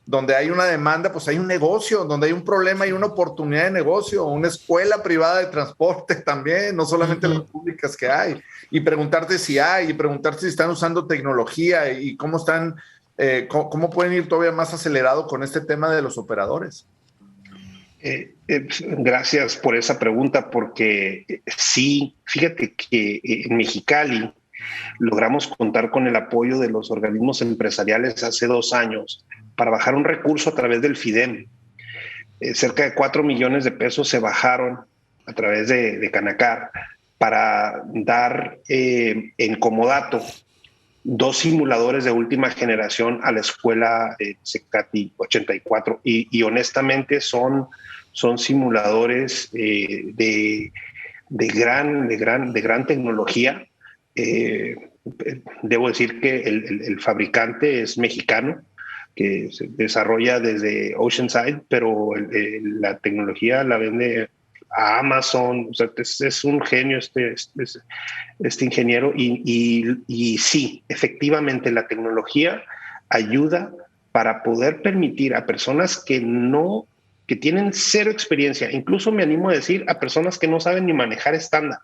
S4: donde hay una demanda, pues hay un negocio, donde hay un problema, hay una oportunidad de negocio, una escuela privada de transporte también, no solamente las públicas que hay, y preguntarte si hay, y preguntarte si están usando tecnología y cómo pueden ir todavía más acelerado con este tema de los operadores.
S5: Gracias por esa pregunta, porque sí, fíjate que en Mexicali logramos contar con el apoyo de los organismos empresariales hace 2 años para bajar un recurso a través del FIDEM. Cerca de 4 millones de pesos se bajaron a través de Canacar para dar en comodato 2 simuladores de última generación a la escuela Secati 84 y honestamente son simuladores de gran tecnología. Debo decir que el fabricante es mexicano, que se desarrolla desde Oceanside, pero la tecnología la vende a Amazon. O sea, es un genio este ingeniero y sí, efectivamente la tecnología ayuda para poder permitir a personas que tienen 0 experiencia, incluso me animo a decir a personas que no saben ni manejar estándar,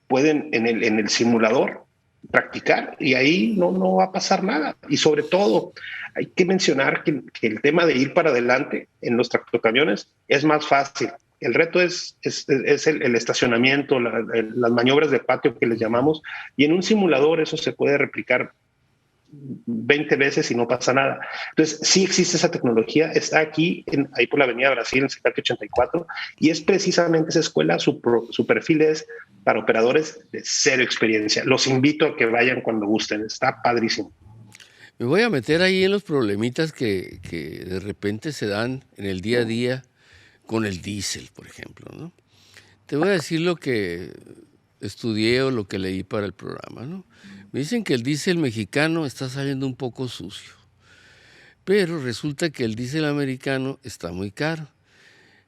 S5: pueden en el simulador practicar y ahí no va a pasar nada. Y sobre todo, hay que mencionar que el tema de ir para adelante en los tractocamiones es más fácil. El reto es el estacionamiento, las maniobras de patio que les llamamos, y en un simulador eso se puede replicar 20 veces y no pasa nada. Entonces, sí existe esa tecnología, está aquí, ahí por la Avenida Brasil, en Secati 84, y es precisamente esa escuela, su perfil es para operadores de 0 experiencia. Los invito a que vayan cuando gusten, está padrísimo.
S2: Me voy a meter ahí en los problemitas que de repente se dan en el día a día con el diésel, por ejemplo, ¿no? Te voy a decir lo que estudié o lo que leí para el programa, ¿no? Me dicen que el diésel mexicano está saliendo un poco sucio, pero resulta que el diésel americano está muy caro.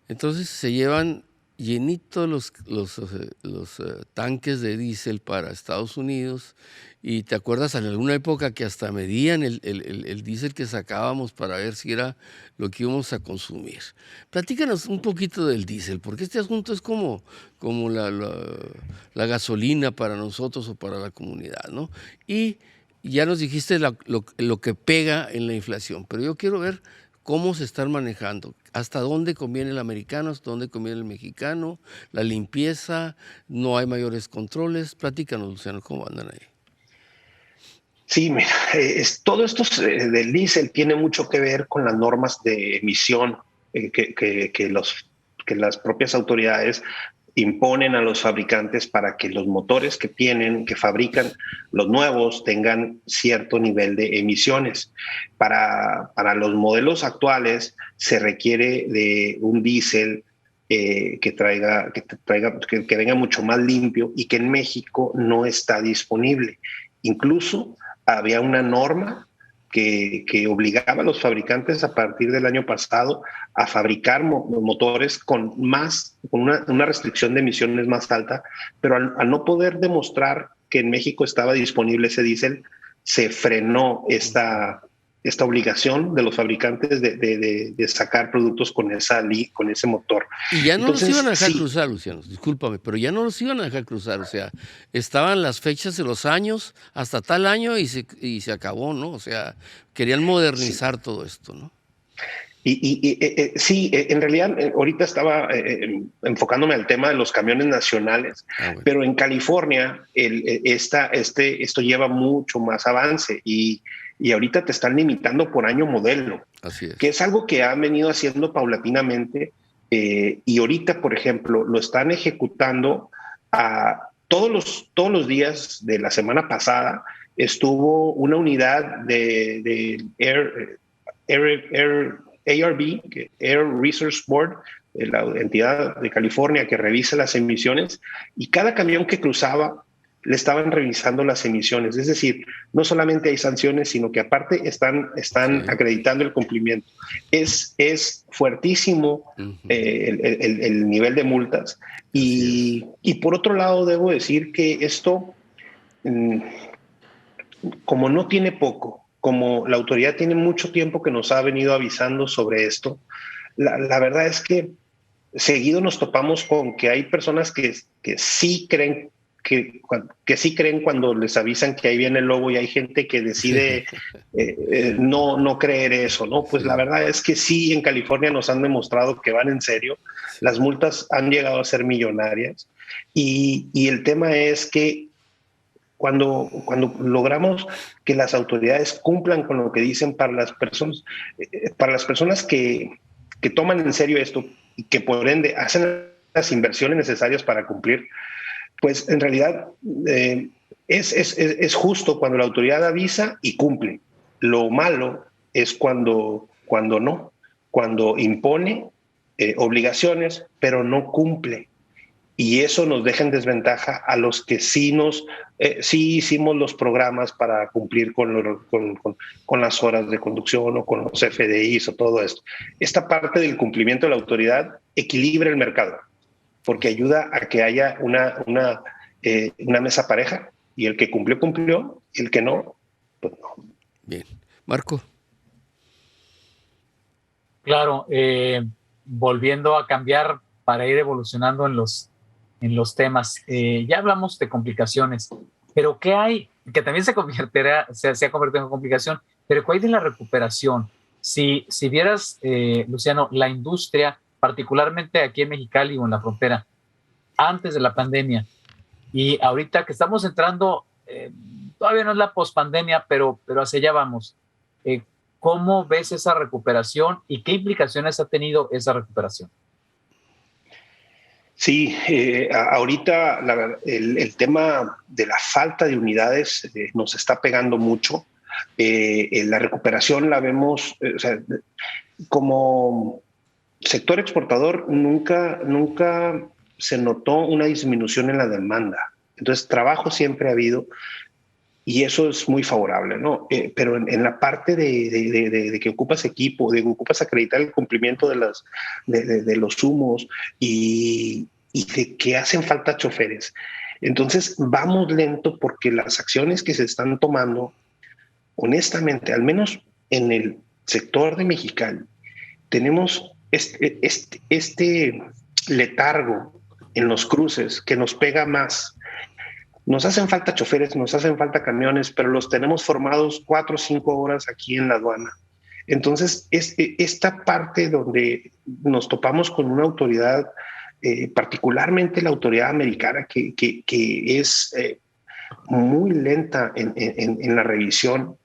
S2: Entonces se llevan llenitos los tanques de diésel para Estados Unidos, y te acuerdas en alguna época que hasta medían el diésel que sacábamos para ver si era lo que íbamos a consumir. Platícanos un poquito del diésel, porque este asunto es como la gasolina para nosotros o para la comunidad, ¿no? Y ya nos dijiste lo que pega en la inflación, pero yo quiero ver cómo se están manejando, hasta dónde conviene el americano, hasta dónde conviene el mexicano, la limpieza, no hay mayores controles. Platícanos, Luciano, cómo andan ahí.
S5: Sí, mira, todo esto del diésel tiene mucho que ver con las normas de emisión que las propias autoridades imponen a los fabricantes para que los motores que fabrican los nuevos tengan cierto nivel de emisiones. Para los modelos actuales se requiere de un diésel que venga mucho más limpio y que en México no está disponible. Incluso había una norma que obligaba a los fabricantes a partir del año pasado a fabricar motores con una restricción de emisiones más alta, pero al no poder demostrar que en México estaba disponible ese diésel, se frenó esta obligación de los fabricantes de sacar productos con ese motor.
S2: Y ya no los iban a dejar cruzar, Luciano, discúlpame, pero ya no los iban a dejar cruzar, o sea, estaban las fechas de los años, hasta tal año y se acabó, ¿no? O sea, querían modernizar todo esto, ¿no?
S5: Sí, en realidad ahorita estaba enfocándome al tema de los camiones nacionales, bueno. Pero en California esto lleva mucho más avance y ahorita te están limitando por año modelo.
S2: Así es.
S5: Que es algo que han venido haciendo paulatinamente y ahorita, por ejemplo, lo están ejecutando a todos los días de la semana pasada. Estuvo una unidad de ARB, Air Resource Board, la entidad de California que revisa las emisiones, y cada camión que cruzaba le estaban revisando las emisiones. Es decir, no solamente hay sanciones, sino que aparte están acreditando el cumplimiento. Es fuertísimo el nivel de multas. Y por otro lado, debo decir que esto, como no tiene poco, como la autoridad tiene mucho tiempo que nos ha venido avisando sobre esto, la verdad es que seguido nos topamos con que hay personas que sí creen que sí creen cuando les avisan que ahí viene el lobo, y hay gente que decide no creer eso, ¿no? Pues la verdad es que sí, en California nos han demostrado que van en serio. Las multas han llegado a ser millonarias y el tema es que cuando logramos que las autoridades cumplan con lo que dicen para las personas que toman en serio esto y que por ende hacen las inversiones necesarias para cumplir, pues en realidad es justo cuando la autoridad avisa y cumple. Lo malo es cuando no, cuando impone obligaciones, pero no cumple. Y eso nos deja en desventaja a los que sí hicimos los programas para cumplir con las horas de conducción o con los FDIs o todo esto. Esta parte del cumplimiento de la autoridad equilibra el mercado, porque ayuda a que haya una mesa pareja, y el que cumplió, y el que no, pues no.
S2: Bien. Marco.
S3: Claro, volviendo a cambiar para ir evolucionando en los temas. Ya hablamos de complicaciones, pero ¿qué hay? Que también se ha convertido en complicación, pero ¿qué hay de la recuperación? Si vieras, Luciano, la industria, particularmente aquí en Mexicali o en la frontera, antes de la pandemia y ahorita que estamos entrando, todavía no es la pospandemia, pero hacia allá vamos. ¿Cómo ves esa recuperación y qué implicaciones ha tenido esa recuperación?
S5: Sí, ahorita el tema de la falta de unidades nos está pegando mucho. La recuperación la vemos, como sector exportador nunca se notó una disminución en la demanda. Entonces, trabajo siempre ha habido y eso es muy favorable, ¿no? Pero en la parte de que ocupas equipo, de que ocupas acreditar el cumplimiento de los humos y de que hacen falta choferes. Entonces, vamos lento porque las acciones que se están tomando, honestamente, al menos en el sector de Mexicali, tenemos este letargo en los cruces que nos pega más. Nos hacen falta choferes, nos hacen falta camiones, pero los tenemos formados 4 o 5 horas aquí en la aduana. Entonces, esta parte donde nos topamos con una autoridad, particularmente la autoridad americana, que es muy lenta en la revisión,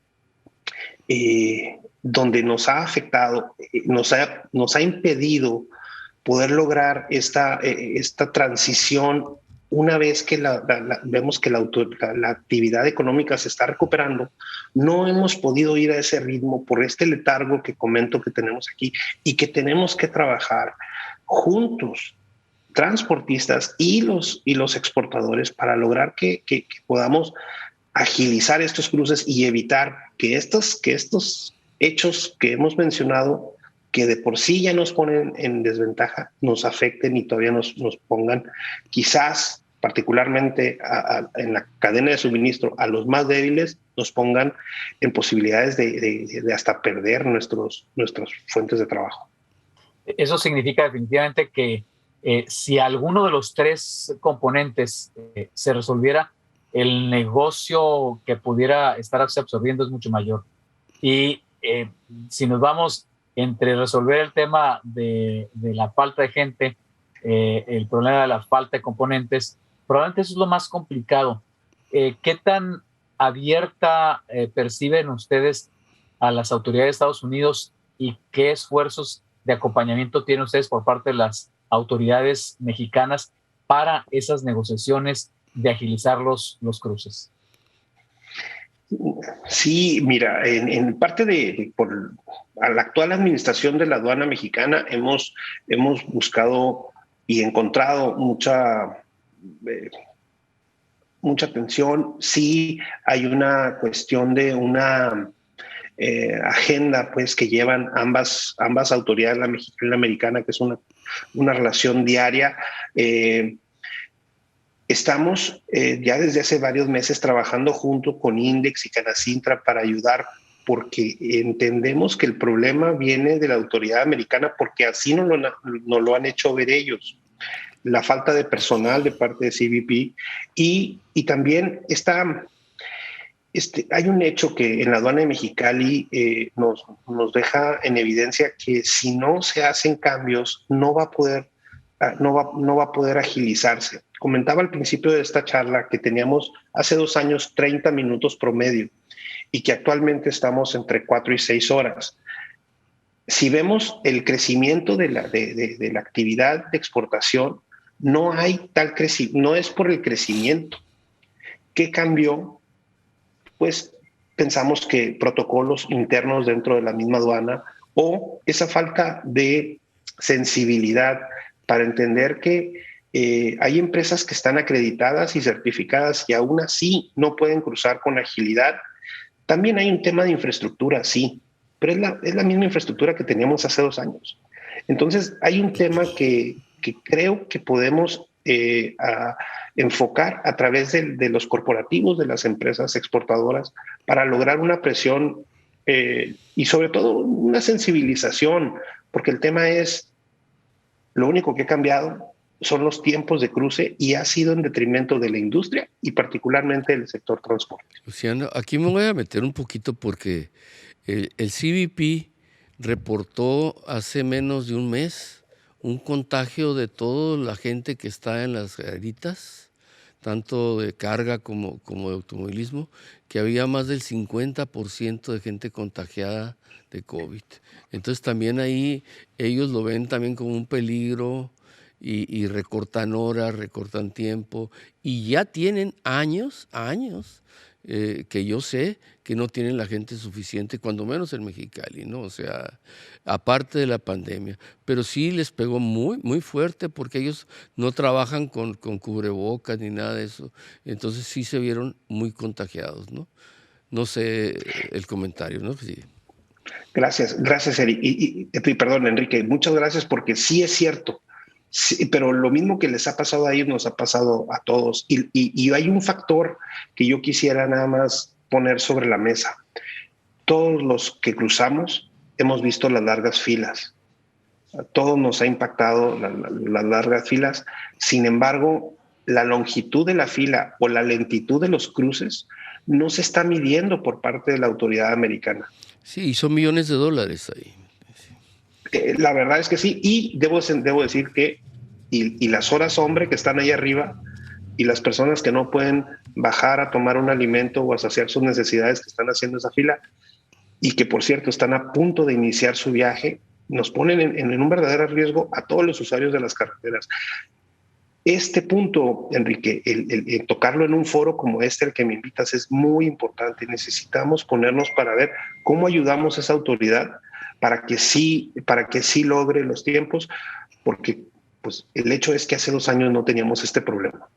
S5: donde nos ha afectado, nos ha impedido poder lograr esta transición. Una vez que vemos que la actividad económica se está recuperando, no hemos podido ir a ese ritmo por este letargo que comento que tenemos aquí, y que tenemos que trabajar juntos, transportistas y los exportadores, para lograr que podamos agilizar estos cruces y evitar que estos hechos que hemos mencionado, que de por sí ya nos ponen en desventaja, nos afecten y todavía nos pongan, quizás particularmente en la cadena de suministro, a los más débiles, nos pongan en posibilidades de hasta perder nuestras fuentes de trabajo.
S3: Eso significa definitivamente que si alguno de los tres componentes se resolviera, el negocio que pudiera estarse absorbiendo es mucho mayor. Y si nos vamos entre resolver el tema de la falta de gente, el problema de la falta de componentes, probablemente eso es lo más complicado. ¿Qué tan abierta perciben ustedes a las autoridades de Estados Unidos y qué esfuerzos de acompañamiento tienen ustedes por parte de las autoridades mexicanas para esas negociaciones de agilizar los cruces?
S5: Sí, mira, en parte a la actual administración de la aduana mexicana hemos buscado y encontrado mucha atención. Sí, hay una cuestión de una agenda, pues, que llevan ambas autoridades, la mexicana y la americana, que es una relación diaria. Estamos ya desde hace varios meses trabajando junto con INDEX y Canacintra para ayudar, porque entendemos que el problema viene de la autoridad americana, porque así no lo han hecho ver ellos. La falta de personal de parte de CBP y también hay un hecho que en la aduana de Mexicali nos deja en evidencia que si no se hacen cambios no va a poder agilizarse. Comentaba al principio de esta charla que teníamos hace 2 años 30 minutos promedio y que actualmente estamos entre 4 y 6 horas. Si vemos el crecimiento de la actividad de exportación, no hay tal crecimiento, no es por el crecimiento. ¿Qué cambió? Pues pensamos que protocolos internos dentro de la misma aduana o esa falta de sensibilidad para entender que hay empresas que están acreditadas y certificadas y aún así no pueden cruzar con agilidad. También hay un tema de infraestructura, sí, pero es la misma infraestructura que teníamos hace 2 años. Entonces hay un tema que creo que podemos enfocar a través de los corporativos, de las empresas exportadoras, para lograr una presión y sobre todo una sensibilización, porque el tema es, lo único que ha cambiado son los tiempos de cruce y ha sido en detrimento de la industria y particularmente del sector transporte.
S2: Luciano, aquí me voy a meter un poquito porque el CBP reportó hace menos de un mes un contagio de toda la gente que está en las garitas, tanto de carga como de automovilismo, que había más del 50% de gente contagiada de COVID. Entonces también ahí ellos lo ven también como un peligro y recortan horas, recortan tiempo y ya tienen años que yo sé que no tienen la gente suficiente, cuando menos en Mexicali, ¿no? O sea, aparte de la pandemia. Pero sí les pegó muy, muy fuerte porque ellos no trabajan con cubrebocas ni nada de eso. Entonces sí se vieron muy contagiados, ¿no? No sé el comentario, ¿no? Sí.
S5: Gracias, Eric. Y perdón, Enrique, muchas gracias porque sí es cierto. Sí, pero lo mismo que les ha pasado a ellos nos ha pasado a todos. Y hay un factor que yo quisiera nada más poner sobre la mesa. Todos los que cruzamos hemos visto las largas filas. A todos nos ha impactado las largas filas. Sin embargo, la longitud de la fila o la lentitud de los cruces no se está midiendo por parte de la autoridad americana.
S2: Sí, y son millones de dólares ahí.
S5: La verdad es que sí, y debo decir que y las horas hombre que están ahí arriba y las personas que no pueden bajar a tomar un alimento o a saciar sus necesidades, que están haciendo esa fila y que, por cierto, están a punto de iniciar su viaje, nos ponen en un verdadero riesgo a todos los usuarios de las carreteras. Este punto, Enrique, el tocarlo en un foro como este al que me invitas es muy importante. Necesitamos ponernos para ver cómo ayudamos a esa autoridad para que sí logre los tiempos, porque pues, el hecho es que hace 2 años no teníamos este problema.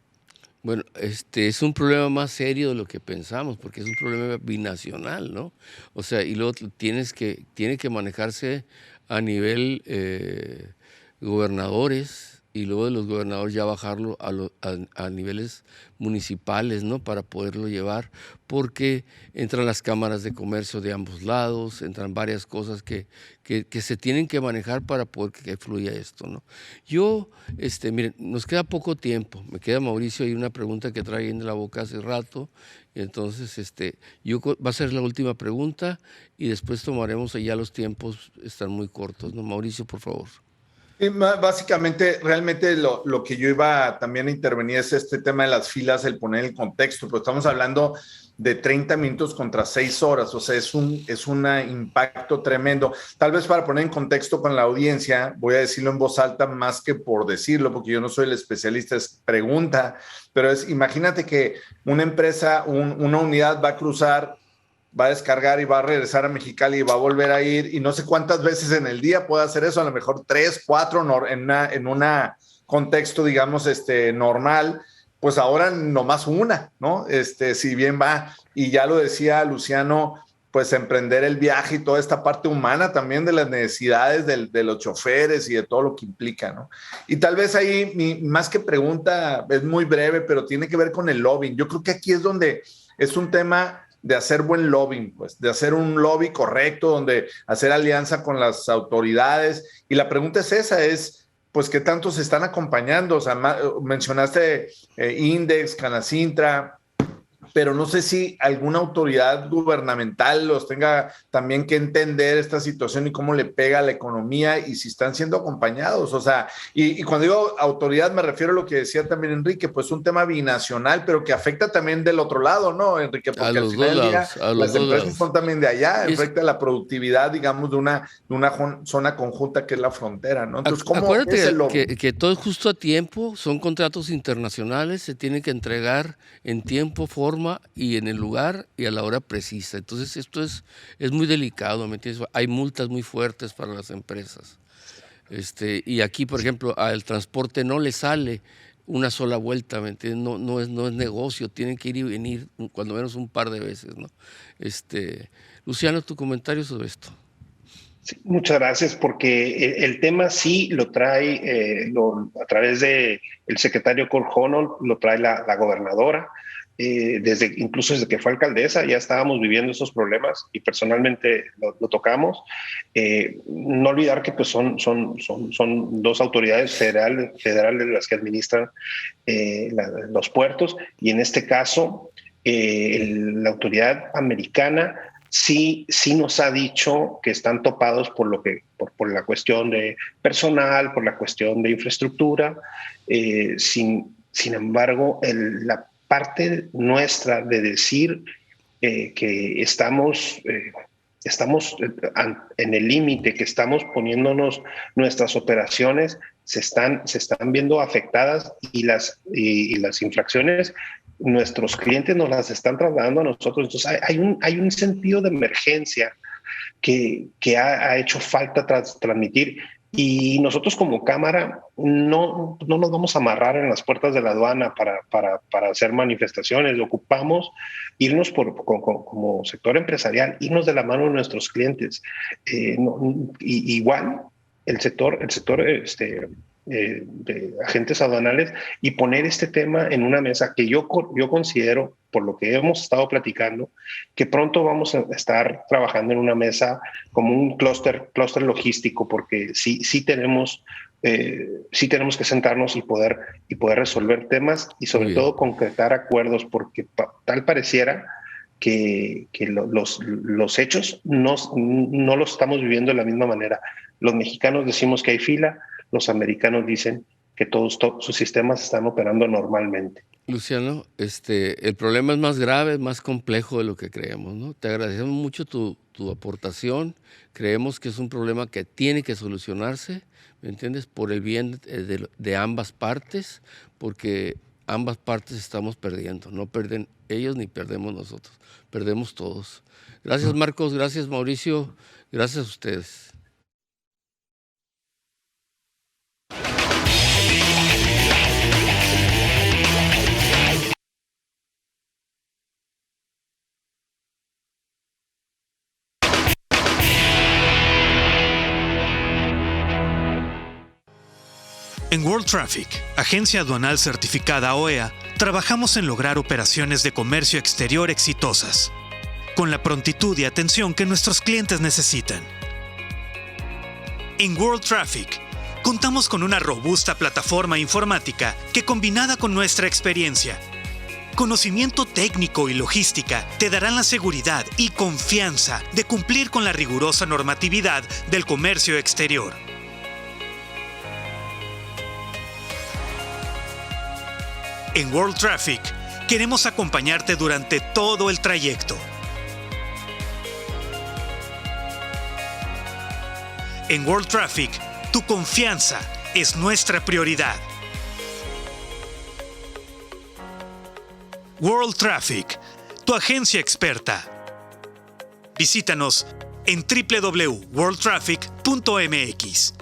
S2: Bueno, es un problema más serio de lo que pensamos, porque es un problema binacional, ¿no? O sea, y luego tiene que manejarse a nivel gobernadores, y luego de los gobernadores ya bajarlo a niveles municipales, ¿no? Para poderlo llevar, porque entran las cámaras de comercio de ambos lados, entran varias cosas que se tienen que manejar para poder que fluya esto, ¿no? Yo, miren, nos queda poco tiempo, me queda Mauricio, hay una pregunta que trae en la boca hace rato, y entonces va a ser la última pregunta y después tomaremos, ya los tiempos están muy cortos, ¿no? Mauricio, por favor.
S4: Básicamente, realmente lo que yo iba también a intervenir es este tema de las filas, el poner el contexto, pero estamos hablando de 30 minutos contra 6 horas, o sea, es un impacto tremendo. Tal vez para poner en contexto con la audiencia, voy a decirlo en voz alta más que por decirlo, porque yo no soy el especialista, es pregunta, pero imagínate que una empresa, una unidad va a cruzar, va a descargar y va a regresar a Mexicali y va a volver a ir, y no sé cuántas veces en el día puede hacer eso, a lo mejor 3, 4 en una contexto, digamos, normal, pues ahora nomás una, ¿no? Si bien va, y ya lo decía Luciano, pues emprender el viaje y toda esta parte humana también de las necesidades de los choferes y de todo lo que implica, ¿no? Y tal vez ahí, más que pregunta, es muy breve, pero tiene que ver con el lobbying. Yo creo que aquí es donde es un tema de hacer buen lobbying, pues, de hacer un lobby correcto, donde hacer alianza con las autoridades. Y la pregunta es esa, pues, ¿qué tanto se están acompañando? O sea, mencionaste Index, Canacintra, pero no sé si alguna autoridad gubernamental los tenga también que entender esta situación y cómo le pega a la economía y si están siendo acompañados. O sea, y cuando digo autoridad me refiero a lo que decía también Enrique, pues un tema binacional, pero que afecta también del otro lado, ¿no, Enrique? Porque al final del día las empresas son también de allá, afecta la productividad, digamos, de una zona conjunta que es la frontera, ¿no? Entonces, ¿cómo es el lobby?
S2: Que todo es justo a tiempo, son contratos internacionales, se tienen que entregar en tiempo, forma y en el lugar y a la hora precisa. Entonces esto es muy delicado, ¿me entiendes? Hay multas muy fuertes para las empresas. Y aquí, por ejemplo, al transporte no le sale una sola vuelta, ¿me entiendes? No es negocio, tienen que ir y venir cuando menos un par de veces, ¿no? Luciano, tu comentario sobre esto.
S5: Sí, muchas gracias, porque el tema sí lo trae a través de el secretario Cole Honnold, lo trae la gobernadora. Incluso desde que fue alcaldesa ya estábamos viviendo esos problemas y personalmente lo tocamos. No olvidar que pues son 2 autoridades federales las que administran los puertos, y en este caso la autoridad americana sí nos ha dicho que están topados por la cuestión de personal, por la cuestión de infraestructura. Sin embargo, la parte nuestra de decir que estamos en el límite, que estamos poniéndonos nuestras operaciones, se están viendo afectadas, y las infracciones nuestros clientes nos las están trasladando a nosotros. Entonces hay un sentido de emergencia que ha hecho falta transmitir. Y nosotros como Cámara no nos vamos a amarrar en las puertas de la aduana para hacer manifestaciones. Ocupamos irnos como sector empresarial, irnos de la mano de nuestros clientes. Igual el sector de agentes aduanales, y poner este tema en una mesa que yo considero, por lo que hemos estado platicando, que pronto vamos a estar trabajando en una mesa como un clúster logístico, porque sí tenemos que sentarnos y poder resolver temas, y sobre todo concretar acuerdos, porque tal pareciera que los hechos no los estamos viviendo de la misma manera. Los mexicanos decimos que hay fila, los americanos dicen que todos sus sistemas están operando normalmente.
S2: Luciano, el problema es más grave, es más complejo de lo que creemos, ¿no? Te agradecemos mucho tu aportación. Creemos que es un problema que tiene que solucionarse, ¿me entiendes? Por el bien de ambas partes, porque ambas partes estamos perdiendo. No pierden ellos ni perdemos nosotros, perdemos todos. Gracias, Marcos, gracias, Mauricio, gracias a ustedes.
S1: En World Traffic, agencia aduanal certificada OEA, trabajamos en lograr operaciones de comercio exterior exitosas, con la prontitud y atención que nuestros clientes necesitan. En World Traffic, contamos con una robusta plataforma informática que, combinada con nuestra experiencia, conocimiento técnico y logística, te darán la seguridad y confianza de cumplir con la rigurosa normatividad del comercio exterior. En World Traffic, queremos acompañarte durante todo el trayecto. En World Traffic, tu confianza es nuestra prioridad. World Traffic, tu agencia experta. Visítanos en www.worldtraffic.mx.